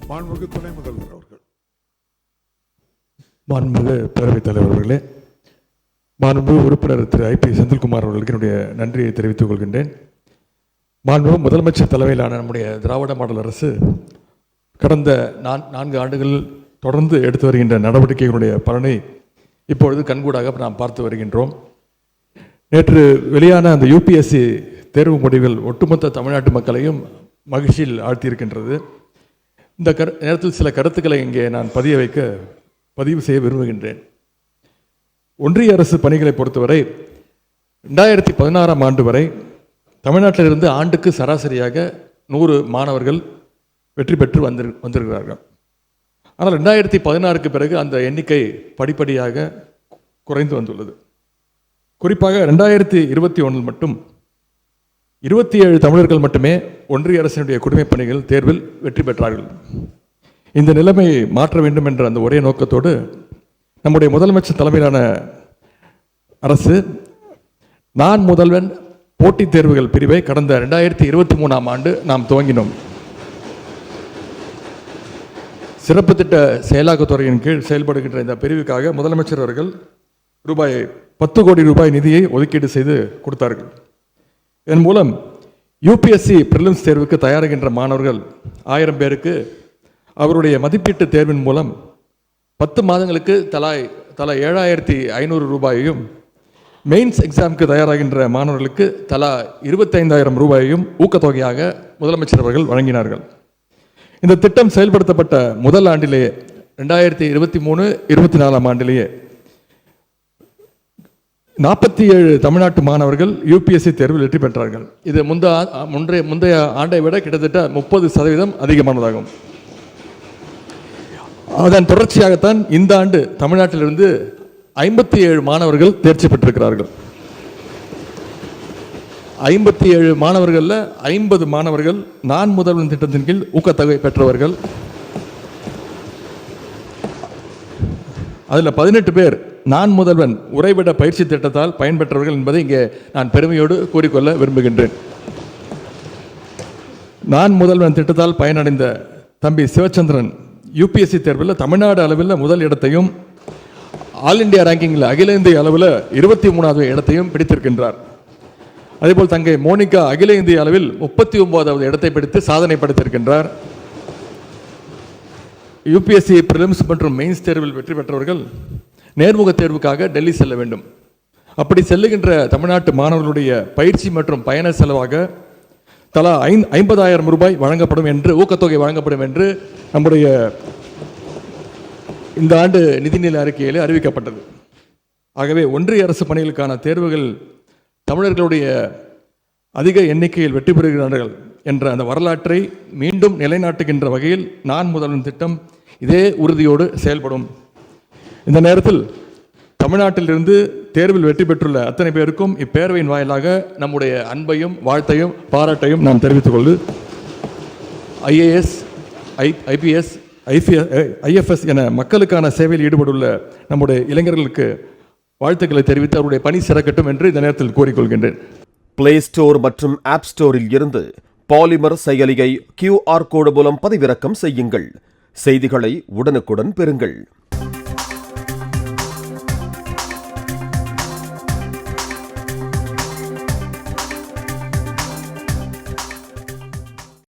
மாண்புமிகு துணை முதல்வர் அவர்கள். மாண்புமிகு பேரவைத் தலைவர் அவர்களே, மாண்புமிகு உறுப்பினர் திரு ஐ.பி. செந்தில்குமார் அவர்களுக்கு என்னுடைய நன்றியை தெரிவித்துக் கொள்கின்றேன். மாண்புமிகு முதலமைச்சர் தலைமையிலான நம்முடைய திராவிட மாடல் அரசு கடந்த 4 ஆண்டுகள் தொடர்ந்து எடுத்து வருகின்ற நடவடிக்கைகளுடைய பலனை இப்பொழுது கண்கூடாக நாம் பார்த்து வருகின்றோம். நேற்று வெளியான அந்த UPSC தேர்வு முடிவுகள் ஒட்டுமொத்த தமிழ்நாட்டு மக்களையும் மகிழ்ச்சியில் ஆழ்த்தியிருக்கின்றது. இந்த நேரத்தில் சில கருத்துக்களை இங்கே நான் பதிவு செய்ய விரும்புகின்றேன். ஒன்றிய அரசு பணிகளை பொறுத்தவரை 2016ஆம் ஆண்டு வரை தமிழ்நாட்டிலிருந்து ஆண்டுக்கு சராசரியாக 100 மாணவர்கள் வெற்றி பெற்று வந்திருக்கிறார்கள். ஆனால் 2016க்கு பிறகு அந்த எண்ணிக்கை படிப்படியாக குறைந்து வந்துள்ளது. குறிப்பாக 2021 மட்டும் 27 தமிழர்கள் மட்டுமே ஒன்றிய அரசினுடைய குடிமைப் பணிகள் தேர்வில் வெற்றி பெற்றார்கள். இந்த நிலைமையை மாற்ற வேண்டும் என்ற அந்த ஒரே நோக்கத்தோடு நம்முடைய முதலமைச்சர் தலைமையிலான அரசு நான் முதல்வன் போட்டித் தேர்வுகள் பிரிவை கடந்த 2023ஆம் ஆண்டு நாம் துவங்கினோம். சிறப்பு திட்ட செயலாக்கத்துறையின் கீழ் செயல்படுகின்ற இந்த பிரிவுக்காக முதலமைச்சர் அவர்கள் ₹10 கோடி நிதியை ஒதுக்கீடு செய்து கொடுத்தார்கள். இதன் மூலம் UPSC பிரிலிம்ஸ் தேர்வுக்கு தயாராகின்ற மாணவர்கள் 1000 பேருக்கு அவருடைய மதிப்பீட்டு தேர்வின் மூலம் 10 மாதங்களுக்கு தலா ₹7,500 மெயின்ஸ் எக்ஸாமுக்கு தயாராகின்ற மாணவர்களுக்கு தலா ₹25,000 ஊக்கத்தொகையாக முதலமைச்சர் அவர்கள் வழங்கினார்கள். இந்த திட்டம் செயல்படுத்தப்பட்ட முதல் ஆண்டிலேயே 2023-24ஆம் ஆண்டிலேயே 47 தமிழ்நாட்டு மாணவர்கள் UPSC தேர்வில் வெற்றி பெற்றார்கள். இது முந்தைய ஆண்டை விட கிட்டத்தட்ட 30% அதிகமானதாகும். அதன் தொடர்ச்சியாகத்தான் இந்த ஆண்டு தமிழ்நாட்டிலிருந்து 57 மாணவர்கள் தேர்ச்சி பெற்றிருக்கிறார்கள். 57 மாணவர்களில் 50 மாணவர்கள் நான் முதல்வன் திட்டத்தின் கீழ் ஊக்கத்தொகை பெற்றவர்கள். அதில் 18 பேர் நான் முதல்வன் உறைவிட பயிற்சி திட்டத்தால் பயன்பெற்றவர்கள் என்பதை இங்கே நான் பெருமையோடு கூறிக்கொள்ள விரும்புகின்றேன். நான் முதல்வன் திட்டத்தால் பயனடைந்த தம்பி சிவச்சந்திரன் UPSC தேர்வில் தமிழ்நாடு அளவில் முதல் இடத்தையும் ஆல் இண்டியா ரேங்கிங்கில் அகில இந்திய அளவில் 23வது இடத்தையும் பிடித்திருக்கின்றார். அதேபோல் தங்கை மோனிகா அகில இந்திய அளவில் 39வது இடத்தை பிடித்து சாதனை படைத்திருக்கின்றார். UPSC பிரிலிம்ஸ் மற்றும் மெயின்ஸ் தேர்வில் வெற்றி பெற்றவர்கள் நேர்முக தேர்வுக்காக டெல்லி செல்ல வேண்டும். அப்படி செல்லுகின்ற தமிழ்நாட்டு மாணவர்களுடைய பயிற்சி மற்றும் பயண செலவாக தலா ₹50,000 வழங்கப்படும் என்று ஊக்கத்தொகை வழங்கப்படும் என்று நம்முடைய இந்த ஆண்டு நிதிநிலை அறிக்கையில் அறிவிக்கப்பட்டது. ஆகவே ஒன்றிய அரசு பணிகளுக்கான தேர்வுகள் தமிழர்களுடைய அதிக எண்ணிக்கையில் வெற்றி பெறுகிறார்கள் என்ற அந்த வரலாற்றை மீண்டும் நிலைநாட்டுகின்ற வகையில் நான் முதல்வன் திட்டம் இதே உறுதியோடு செயல்படும். இந்த நேரத்தில் தமிழ்நாட்டிலிருந்து தேர்வில் வெற்றி பெற்றுள்ள அத்தனை பேருக்கும் இப்பேரவையின் வாயிலாக நம்முடைய அன்பையும் வாழ்த்தையும் பாராட்டையும் நாம் தெரிவித்துக் கொண்டு IAS, IPS, IFS என மக்களுக்கான சேவையில் ஈடுபட்டுள்ள நம்முடைய இளைஞர்களுக்கு வாழ்த்துக்களை தெரிவித்து அவருடைய பணி சிறக்கட்டும் என்று இந்த நேரத்தில் கூறிக்கொள்கின்றேன். பிளே ஸ்டோர் மற்றும் ஆப் ஸ்டோரில் இருந்து பாலிமர் செயலியை QR கோடு மூலம் பதிவிறக்கம் செய்யுங்கள். செய்திகளை உடனுக்குடன் பெறுங்கள்.